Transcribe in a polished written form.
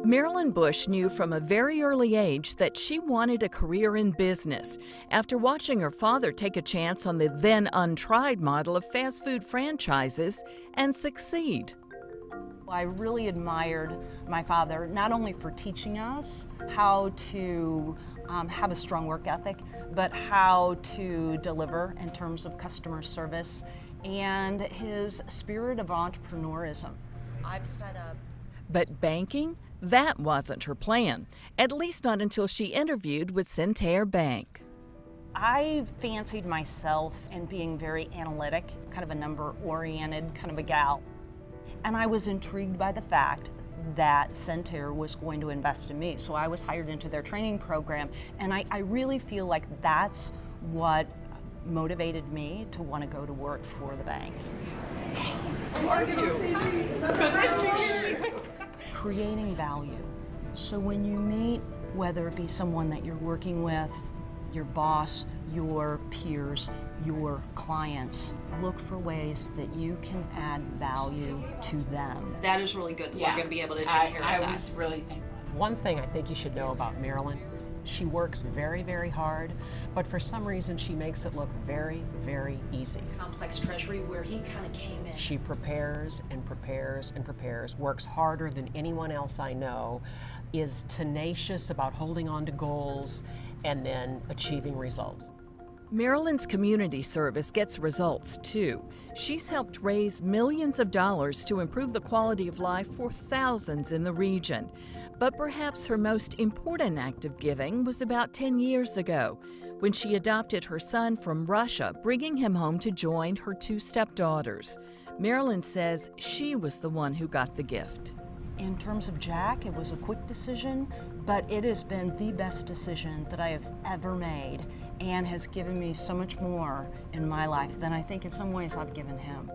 Marilyn Bush knew from a very early age that she wanted a career in business after watching her father take a chance on the then untried model of fast food franchises and succeed. I really admired my father, not only for teaching us how to have a strong work ethic, but how to deliver in terms of customer service and his spirit of entrepreneurism. I've set up. But banking? That wasn't her plan, at least not until she interviewed with Centair Bank. I fancied myself in being very analytic, kind of a number-oriented kind of a gal. And I was intrigued by the fact that Centair was going to invest in me. So I was hired into their training program, and I really feel like that's what motivated me to want to go to work for the bank. How are you? It's good. Nice to meet you. Creating value. So when you meet, whether it be someone that you're working with, your boss, your peers, your clients, look for ways that you can add value to them. That is really good. We're going to be able to take care of that. I was really thankful. One thing I think you should know about Marilyn, she works very, very hard, but for some reason she makes it look very, very easy. Complex Treasury, where he kind of came in. She prepares and prepares and prepares, works harder than anyone else I know, is tenacious about holding on to goals and then achieving results. Marilyn's community service gets results, too. She's helped raise millions of dollars to improve the quality of life for thousands in the region. But perhaps her most important act of giving was about 10 years ago, when she adopted her son from Russia, bringing him home to join her two stepdaughters. Marilyn says she was the one who got the gift. In terms of Jack, it was a quick decision, but it has been the best decision that I have ever made, and has given me so much more in my life than I think in some ways I've given him.